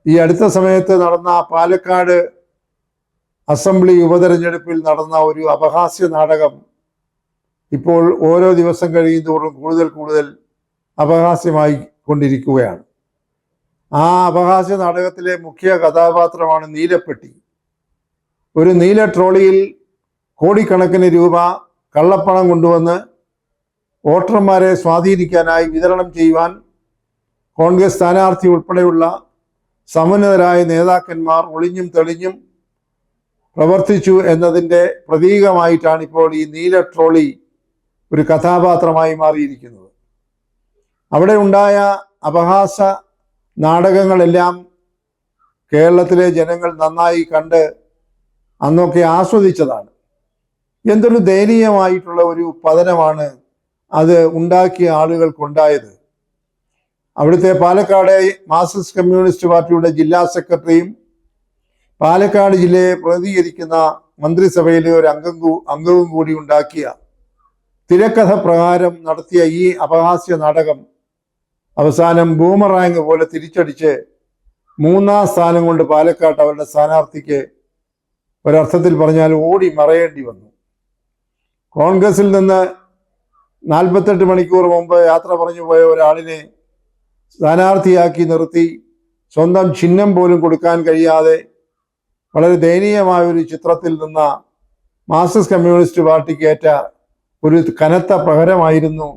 ഈ അടുത്ത സമയത്ത് നടന്ന പാലക്കാട് അസംബ്ലി ഉപതെരഞ്ഞെടുപ്പിൽ നടന്ന ഒരു അപഹാസ്യ നാടകം ഇപ്പോൾ ഓരോ ദിവസം കഴിയുന്തോറും കൂടുതൽ കൂടുതൽ അപഹാസ്യമായി കൊണ്ടിരിക്കുകയാണ്. ആ അപഹാസ്യ നാടകത്തിലെ മുഖ്യ കഥാപാത്രമാണ് നീലപ്പെട്ടി. ഒരു നീല ട്രോളിയിൽ കോടിക്കണക്കിന് രൂപ കള്ളപ്പണം കൊണ്ടുവന്ന് വോട്ടർമാരെ സ്വാധീനിക്കാനായി വിതരണം ചെയ്യുവാൻ കോൺഗ്രസ് സ്ഥാനാർത്ഥി ഉൾപ്പെടെയുള്ള സമുന്നതരായ നേതാക്കന്മാർ ഒളിഞ്ഞും തെളിഞ്ഞും പ്രവർത്തിച്ചു എന്നതിൻ്റെ പ്രതീകമായിട്ടാണ് ഇപ്പോൾ ഈ നീല ട്രോളി ഒരു കഥാപാത്രമായി മാറിയിരിക്കുന്നത്. അവിടെ ഉണ്ടായ അപഹാസ നാടകങ്ങളെല്ലാം കേരളത്തിലെ ജനങ്ങൾ നന്നായി കണ്ട് അന്നൊക്കെ ആസ്വദിച്ചതാണ്. എന്തൊരു ദയനീയമായിട്ടുള്ള ഒരു പതനമാണ് അത് ഉണ്ടാക്കിയ ആളുകൾക്കുണ്ടായത്. അവിടുത്തെ പാലക്കാട് മാർക്സിസ്റ്റ് കമ്മ്യൂണിസ്റ്റ് പാർട്ടിയുടെ ജില്ലാ സെക്രട്ടറിയും പാലക്കാട് ജില്ലയെ പ്രതിനിധീകരിക്കുന്ന മന്ത്രിസഭയിലെ ഒരു അംഗവും കൂടി ഉണ്ടാക്കിയ തിരക്കഥ പ്രകാരം നടത്തിയ ഈ അപഹാസ്യ നാടകം അവസാനം ബൂമറാങ് പോലെ തിരിച്ചടിച്ച് 3-ാം സ്ഥാനം കൊണ്ട് പാലക്കാട്ട് അവരുടെ സ്ഥാനാർത്ഥിക്ക് ഒരർത്ഥത്തിൽ പറഞ്ഞാൽ ഓടി മറയേണ്ടി വന്നു. കോൺഗ്രസിൽ നിന്ന് 48 മണിക്കൂർ മുമ്പ് യാത്ര പറഞ്ഞു പോയ ഒരാളിനെ സ്ഥാനാർത്ഥിയാക്കി നിർത്തി സ്വന്തം ചിഹ്നം പോലും കൊടുക്കാൻ കഴിയാതെ വളരെ ദയനീയമായ ഒരു ചിത്രത്തിൽ നിന്ന മാർക്സിസ്റ്റ് കമ്മ്യൂണിസ്റ്റ് പാർട്ടിക്ക് ഏറ്റ ഒരു കനത്ത പ്രഹരമായിരുന്നു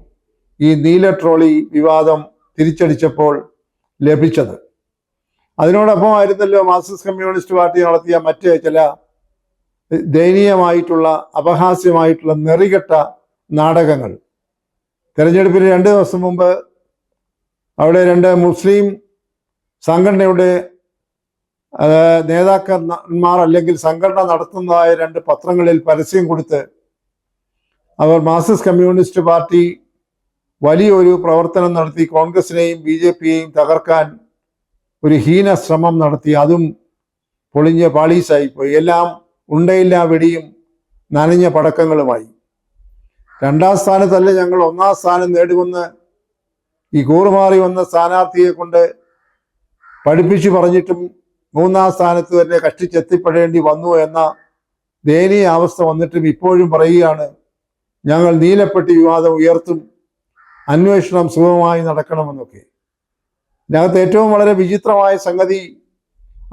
ഈ നീല ട്രോളി വിവാദം തിരിച്ചടിച്ചപ്പോൾ ലഭിച്ചത്. അതിനോടൊപ്പം ആയിരുന്നല്ലോ മാർക്സിസ്റ്റ് കമ്മ്യൂണിസ്റ്റ് പാർട്ടി നടത്തിയ മറ്റ് ചില ദയനീയമായിട്ടുള്ള അപഹാസ്യമായിട്ടുള്ള നെറികെട്ട നാടകങ്ങൾ. തെരഞ്ഞെടുപ്പിന് 2 ദിവസം മുമ്പ് അവിടെ 2 മുസ്ലിം സംഘടനയുടെ നേതാക്കന്മാർ അല്ലെങ്കിൽ സംഘടന നടത്തുന്നതായ 2 പത്രങ്ങളിൽ പരസ്യം കൊടുത്ത് അവർ മാർക്സിസ്റ്റ് കമ്മ്യൂണിസ്റ്റ് പാർട്ടി വലിയൊരു പ്രവർത്തനം നടത്തി കോൺഗ്രസിനെയും BJPയെയും തകർക്കാൻ ഒരു ഹീന ശ്രമം നടത്തി. അതും പൊളിഞ്ഞ പാളീസായിപ്പോയി. എല്ലാം ഉണ്ടയില്ല വെടിയും നനഞ്ഞ പടക്കങ്ങളുമായി. 2-ാം സ്ഥാനത്തല്ല ഞങ്ങൾ 1-ാം സ്ഥാനം നേടുമെന്ന് ഈ കൂറുമാറി വന്ന സ്ഥാനാർത്ഥിയെ കൊണ്ട് പഠിപ്പിച്ചു പറഞ്ഞിട്ടും 3-ാം സ്ഥാനത്ത് തന്നെ കഷ്ടിച്ചെത്തിപ്പെടേണ്ടി വന്നു എന്ന ദയനീയ അവസ്ഥ വന്നിട്ടും ഇപ്പോഴും പറയുകയാണ് ഞങ്ങൾ നീലപ്പെട്ടി വിവാദം ഉയർത്തും, അന്വേഷണം സുഗമമായി നടക്കണമെന്നൊക്കെ. ഇതിനകത്ത് ഏറ്റവും വളരെ വിചിത്രമായ സംഗതി,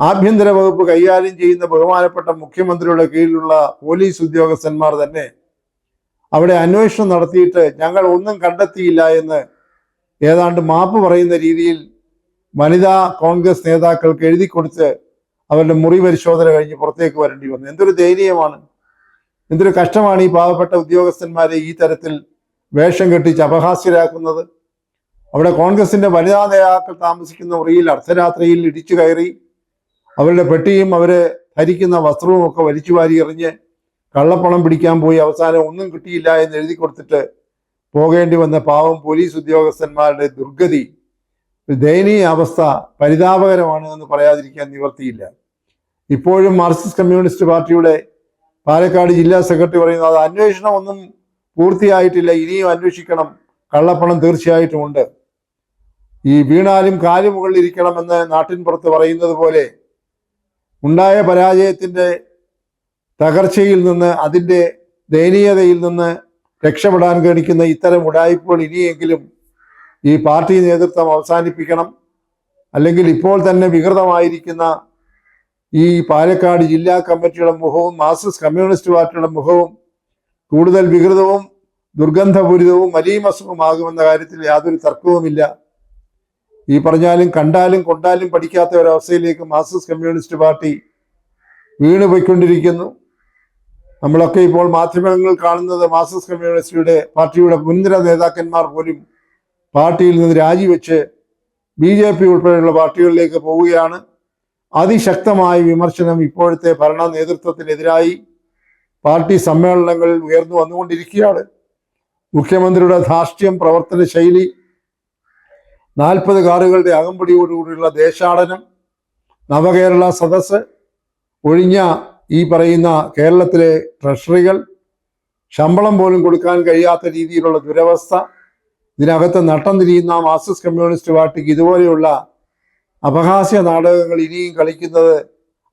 ആഭ്യന്തര വകുപ്പ് കൈകാര്യം ചെയ്യുന്ന ബഹുമാനപ്പെട്ട മുഖ്യമന്ത്രിയുടെ കീഴിലുള്ള പോലീസ് ഉദ്യോഗസ്ഥന്മാർ തന്നെ അവിടെ അന്വേഷണം നടത്തിയിട്ട് ഞങ്ങൾ ഒന്നും കണ്ടെത്തിയില്ല എന്ന് ഏതാണ്ട് മാപ്പ് പറയുന്ന രീതിയിൽ വനിതാ കോൺഗ്രസ് നേതാക്കൾക്ക് എഴുതി കൊടുത്ത് അവരുടെ മുറി പരിശോധന കഴിഞ്ഞ് പുറത്തേക്ക് വരേണ്ടി വന്നു. എന്തൊരു ദയനീയമാണ്, എന്തൊരു കഷ്ടമാണ് ഈ പാവപ്പെട്ട ഉദ്യോഗസ്ഥന്മാരെ ഈ തരത്തിൽ വേഷം കെട്ടിച്ച് അപഹാസ്യരാക്കുന്നത്. അവിടെ കോൺഗ്രസിന്റെ വനിതാ നേതാക്കൾ താമസിക്കുന്ന മുറിയിൽ അർദ്ധരാത്രിയിൽ ഇടിച്ചു കയറി അവരുടെ പെട്ടിയും അവര് ധരിക്കുന്ന വസ്ത്രവും ഒക്കെ വലിച്ചു വാരി എറിഞ്ഞ് കള്ളപ്പണം പിടിക്കാൻ പോയി അവസാനം ഒന്നും കിട്ടിയില്ല എന്ന് എഴുതി കൊടുത്തിട്ട് പോകേണ്ടി വന്ന പാവം പോലീസ് ഉദ്യോഗസ്ഥന്മാരുടെ ദുർഗതി, ദയനീയ അവസ്ഥ പരിതാപകരമാണ് എന്ന് പറയാതിരിക്കാൻ നിവർത്തിയില്ല. ഇപ്പോഴും മാർക്സിസ്റ്റ് കമ്മ്യൂണിസ്റ്റ് പാർട്ടിയുടെ പാലക്കാട് ജില്ലാ സെക്രട്ടറി പറയുന്നത് അത് അന്വേഷണം ഒന്നും പൂർത്തിയായിട്ടില്ല, ഇനിയും അന്വേഷിക്കണം, കള്ളപ്പണം തീർച്ചയായിട്ടും ഉണ്ട്. ഈ വീണാലും കാലു മുകളിലിരിക്കണമെന്ന് നാട്ടിൻ പുറത്ത് പറയുന്നത് പോലെ ഉണ്ടായ പരാജയത്തിൻ്റെ തകർച്ചയിൽ നിന്ന്, അതിൻ്റെ ദയനീയതയിൽ നിന്ന് രക്ഷപ്പെടാൻ കാണിക്കുന്ന ഇത്തരം ഉടായ്പകൾ ഇനിയെങ്കിലും ഈ പാർട്ടി നേതൃത്വം അവസാനിപ്പിക്കണം. അല്ലെങ്കിൽ ഇപ്പോൾ തന്നെ വികൃതമായിരിക്കുന്ന ഈ പാലക്കാട് ജില്ലാ കമ്മിറ്റിയുടെ മുഖവും മാർക്സിസ്റ്റ് കമ്മ്യൂണിസ്റ്റ് പാർട്ടിയുടെ മുഖവും കൂടുതൽ വികൃതവും ദുർഗന്ധപൂരിതവും മലീമസവുമാകുമെന്ന കാര്യത്തിൽ യാതൊരു തർക്കവുമില്ല. ഈ പറഞ്ഞാലും കണ്ടാലും കൊണ്ടാലും പഠിക്കാത്ത ഒരവസ്ഥയിലേക്ക് മാർക്സിസ്റ്റ് കമ്മ്യൂണിസ്റ്റ് പാർട്ടി വീണുപോയിക്കൊണ്ടിരിക്കുന്നു. നമ്മളൊക്കെ ഇപ്പോൾ മാധ്യമങ്ങൾ കാണുന്നത് മാർക്സിസ്റ്റ് കമ്മ്യൂണിസ്റ്റ് പാർട്ടിയുടെ മുൻനിര നേതാക്കന്മാർ പോലും പാർട്ടിയിൽ നിന്ന് രാജിവെച്ച് BJP ഉൾപ്പെടെയുള്ള പാർട്ടികളിലേക്ക് പോവുകയാണ്. അതിശക്തമായ വിമർശനം ഇപ്പോഴത്തെ ഭരണ നേതൃത്വത്തിനെതിരായി പാർട്ടി സമ്മേളനങ്ങളിൽ ഉയർന്നു വന്നുകൊണ്ടിരിക്കുകയാണ്. മുഖ്യമന്ത്രിയുടെ ധാർഷ്ട്യം, പ്രവർത്തന ശൈലി, 40 കാറുകളുടെ അകമ്പടിയോടുകൂടിയുള്ള ദേശാടനം, നവകേരള സദസ്സ്, ഒഴിഞ്ഞ ഈ പറയുന്ന കേരളത്തിലെ ട്രഷറികൾ, ശമ്പളം പോലും കൊടുക്കാൻ കഴിയാത്ത രീതിയിലുള്ള ദുരവസ്ഥ, ഇതിനകത്ത് നട്ടം തിരിയുന്ന മാർക്സിസ്റ്റ് കമ്മ്യൂണിസ്റ്റ് പാർട്ടിക്ക് ഇതുപോലെയുള്ള അപഹാസ്യ നാടകങ്ങൾ ഇനിയും കളിക്കുന്നത്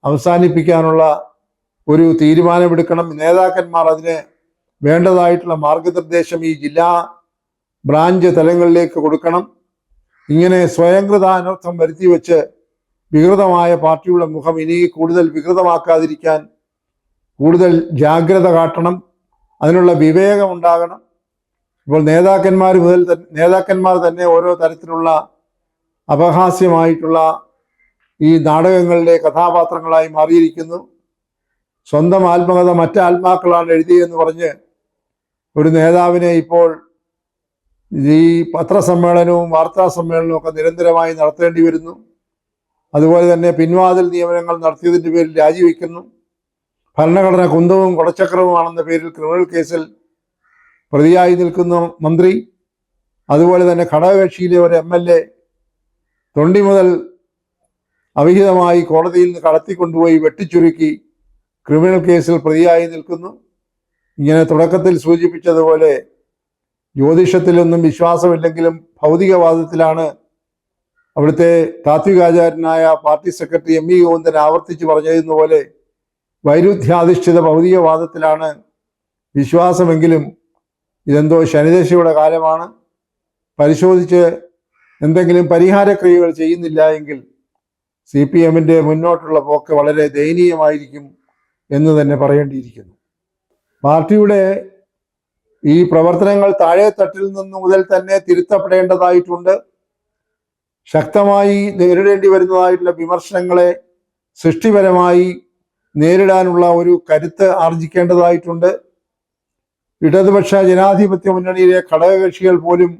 അവസാനിപ്പിക്കാനുള്ള ഒരു തീരുമാനമെടുക്കണം. നേതാക്കന്മാർ അതിന് വേണ്ടതായിട്ടുള്ള മാർഗനിർദ്ദേശം ഈ ജില്ലാ ബ്രാഞ്ച് തലങ്ങളിലേക്ക് കൊടുക്കണം. ഇങ്ങനെ സ്വയംകൃത അനർത്ഥം വരുത്തി വെച്ച് വികൃതമായ പാർട്ടിയുടെ മുഖം ഇനി കൂടുതൽ വികൃതമാക്കാതിരിക്കാൻ കൂടുതൽ ജാഗ്രത കാട്ടണം. അതിനുള്ള വിവേകം ഉണ്ടാകണം. ഇപ്പോൾ നേതാക്കന്മാർ തന്നെ ഓരോ തരത്തിലുള്ള അപഹാസ്യമായിട്ടുള്ള ഈ നാടകങ്ങളിലെ കഥാപാത്രങ്ങളായി മാറിയിരിക്കുന്നു. സ്വന്തം ആത്മകഥ മറ്റാത്മാക്കളാണ് എഴുതിയെന്ന് പറഞ്ഞ് ഒരു നേതാവിനെ ഇപ്പോൾ ഈ പത്രസമ്മേളനവും വാർത്താ സമ്മേളനവും ഒക്കെ നിരന്തരമായി നടത്തേണ്ടി വരുന്നു. അതുപോലെ തന്നെ പിൻവാതിൽ നിയമനങ്ങൾ നടത്തിയതിൻ്റെ പേരിൽ രാജിവെക്കുന്നു. ഭരണഘടന കുന്തവും കുടച്ചക്രവുമാണെന്ന പേരിൽ ക്രിമിനൽ കേസിൽ പ്രതിയായി നിൽക്കുന്ന മന്ത്രി, അതുപോലെ തന്നെ ഘടകകക്ഷിയിലെ ഒരു MLA തൊണ്ടി മുതൽ അവിഹിതമായി കോടതിയിൽ നിന്ന് കടത്തിക്കൊണ്ടുപോയി വെട്ടിച്ചുരുക്കി ക്രിമിനൽ കേസിൽ പ്രതിയായി നിൽക്കുന്നു. ഇങ്ങനെ തുടക്കത്തിൽ സൂചിപ്പിച്ചതുപോലെ ജ്യോതിഷത്തിലൊന്നും വിശ്വാസമില്ലെങ്കിലും ഭൗതികവാദത്തിലാണ് അവിടുത്തെ താത്വികാചാര്യനായ പാർട്ടി സെക്രട്ടറി MV ഗോവിന്ദൻ ആവർത്തിച്ച് പറഞ്ഞതുപോലെ വൈരുദ്ധ്യാധിഷ്ഠിത ഭൗതികവാദത്തിലാണ് വിശ്വാസമെങ്കിലും ഇതെന്തോ ശനിദശയുടെ കാലമാണ്. പരിശോധിച്ച് എന്തെങ്കിലും പരിഹാരക്രിയകൾ ചെയ്യുന്നില്ല എങ്കിൽ CPMന്റെ മുന്നോട്ടുള്ള പോക്ക് വളരെ ദയനീയമായിരിക്കും എന്ന് തന്നെ പറയേണ്ടിയിരിക്കുന്നു. പാർട്ടിയുടെ ഈ പ്രവർത്തനങ്ങൾ താഴെ തട്ടിൽ നിന്ന് മുതൽ തന്നെ തിരുത്തപ്പെടേണ്ടതായിട്ടുണ്ട്. ശക്തമായി നേരിടേണ്ടി വരുന്നതായിട്ടുള്ള വിമർശനങ്ങളെ സൃഷ്ടിപരമായി നേരിടാനുള്ള ഒരു കരുത്ത് ആർജിക്കേണ്ടതായിട്ടുണ്ട്. ഇടതുപക്ഷ ജനാധിപത്യ മുന്നണിയിലെ ഘടകകക്ഷികൾ പോലും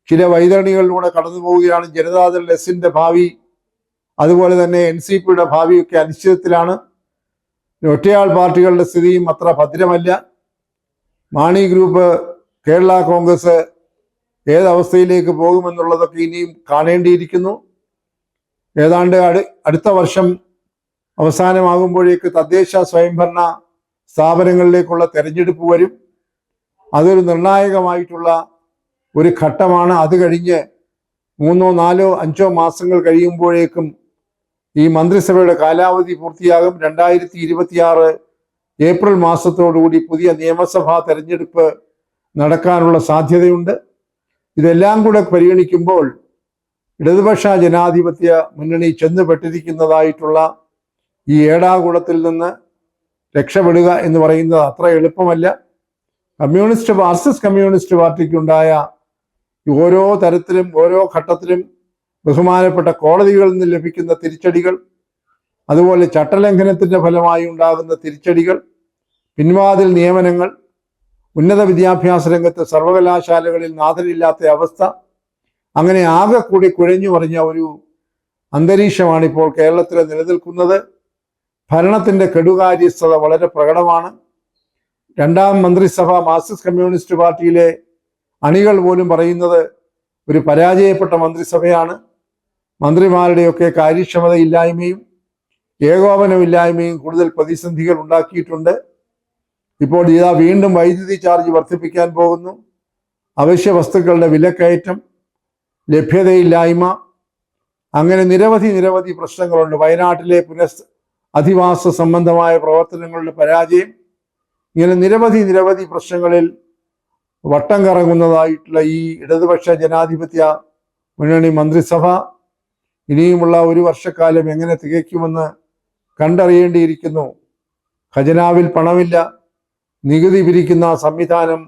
ചില വൈതരണികളിലൂടെ കടന്നു പോവുകയാണ്. ജനതാദൾ എസിന്റെ ഭാവി, അതുപോലെ തന്നെ NCPയുടെ ഭാവിയൊക്കെ അനിശ്ചിതത്തിലാണ്. ഒറ്റയാൾ പാർട്ടികളുടെ സ്ഥിതിയും അത്ര ഭദ്രമല്ല. മാണി ഗ്രൂപ്പ്, കേരള കോൺഗ്രസ് ഏതവസ്ഥയിലേക്ക് പോകുമെന്നുള്ളതൊക്കെ ഇനിയും കാണേണ്ടിയിരിക്കുന്നു. ഏതാണ്ട് അടുത്ത വർഷം അവസാനമാകുമ്പോഴേക്ക് തദ്ദേശ സ്വയംഭരണ സ്ഥാപനങ്ങളിലേക്കുള്ള തെരഞ്ഞെടുപ്പ് വരും. അതൊരു നിർണായകമായിട്ടുള്ള ഒരു ഘട്ടമാണ്. അത് കഴിഞ്ഞ് 3, 4, 5 മാസങ്ങൾ കഴിയുമ്പോഴേക്കും ഈ മന്ത്രിസഭയുടെ കാലാവധി പൂർത്തിയാകും. 2026 ഏപ്രിൽ മാസത്തോടുകൂടി പുതിയ നിയമസഭാ തെരഞ്ഞെടുപ്പ് നടക്കാനുള്ള സാധ്യതയുണ്ട്. ഇതെല്ലാം കൂടെ പരിഗണിക്കുമ്പോൾ ഇടതുപക്ഷ ജനാധിപത്യ മുന്നണി ചെന്നുപെട്ടിരിക്കുന്നതായിട്ടുള്ള ഈ ഏടാകുളത്തിൽ നിന്ന് രക്ഷപ്പെടുക എന്ന് പറയുന്നത് അത്ര എളുപ്പമല്ല. മാർക്സിസ്റ്റ് കമ്മ്യൂണിസ്റ്റ് പാർട്ടിക്കുണ്ടായ ഓരോ തരത്തിലും ഓരോ ഘട്ടത്തിലും ബഹുമാനപ്പെട്ട കോടതികളിൽ നിന്ന് ലഭിക്കുന്ന തിരിച്ചടികൾ, അതുപോലെ ചട്ടലംഘനത്തിൻ്റെ ഫലമായി ഉണ്ടാകുന്ന തിരിച്ചടികൾ, പിൻവാതിൽ നിയമനങ്ങൾ, ഉന്നത വിദ്യാഭ്യാസ രംഗത്ത് സർവകലാശാലകളിൽ നാഥനില്ലാത്ത അവസ്ഥ, അങ്ങനെ ആകെ കൂടി കുഴഞ്ഞു മറിഞ്ഞ ഒരു അന്തരീക്ഷമാണ് ഇപ്പോൾ കേരളത്തിൽ നിലനിൽക്കുന്നത്. ഭരണത്തിൻ്റെ കെടുകാര്യസ്ഥത വളരെ പ്രകടമാണ്. രണ്ടാം മന്ത്രിസഭ മാർക്സിസ്റ്റ് കമ്മ്യൂണിസ്റ്റ് പാർട്ടിയിലെ അണികൾ പോലും പറയുന്നത് ഒരു പരാജയപ്പെട്ട മന്ത്രിസഭയാണ്. മന്ത്രിമാരുടെയൊക്കെ കാര്യക്ഷമതയില്ലായ്മയും ഏകോപനമില്ലായ്മയും കൂടുതൽ പ്രതിസന്ധികൾ ഉണ്ടാക്കിയിട്ടുണ്ട്. ഇപ്പോൾ ഇതാ വീണ്ടും വൈദ്യുതി ചാർജ് വർദ്ധിപ്പിക്കാൻ പോകുന്നു. അവശ്യ വസ്തുക്കളുടെ വിലക്കയറ്റം, ലഭ്യതയില്ലായ്മ, അങ്ങനെ നിരവധി പ്രശ്നങ്ങളുണ്ട്. വയനാട്ടിലെ അധിവാസ സംബന്ധമായ പ്രവർത്തനങ്ങളുടെ പരാജയം, ഇങ്ങനെ നിരവധി പ്രശ്നങ്ങളിൽ വട്ടം കറങ്ങുന്നതായിട്ടുള്ള ഈ ഇടതുപക്ഷ ജനാധിപത്യ മുന്നണി മന്ത്രിസഭ ഇനിയുമുള്ള ഒരു വർഷക്കാലം എങ്ങനെ തികയ്ക്കുമെന്ന് കണ്ടറിയേണ്ടിയിരിക്കുന്നു. ഖജനാവിൽ പണമില്ല, നികുതി പിരിക്കുന്ന സംവിധാനം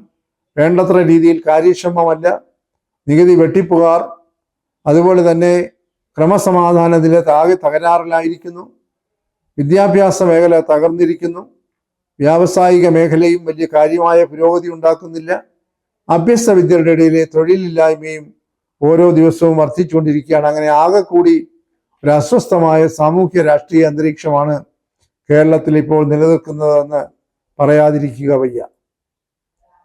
വേണ്ടത്ര രീതിയിൽ കാര്യക്ഷമമല്ല, നികുതി വെട്ടിപ്പുകാർ, അതുപോലെ തന്നെ ക്രമസമാധാന നില തകരാറിലായിരിക്കുന്നു, വിദ്യാഭ്യാസ മേഖല തകർന്നിരിക്കുന്നു, വ്യാവസായിക മേഖലയും വലിയ കാര്യമായ പുരോഗതി ഉണ്ടാക്കുന്നില്ല, അഭ്യസ്ത വിദ്യരുടെ ഇടയിലെ തൊഴിലില്ലായ്മയും ഓരോ ദിവസവും വർദ്ധിച്ചുകൊണ്ടിരിക്കുകയാണ്. അങ്ങനെ ആകെ കൂടി ഒരു അസ്വസ്ഥമായ സാമൂഹ്യ രാഷ്ട്രീയ അന്തരീക്ഷമാണ് കേരളത്തിൽ ഇപ്പോൾ നിലനിൽക്കുന്നതെന്ന് പറയാതിരിക്കുക വയ്യ.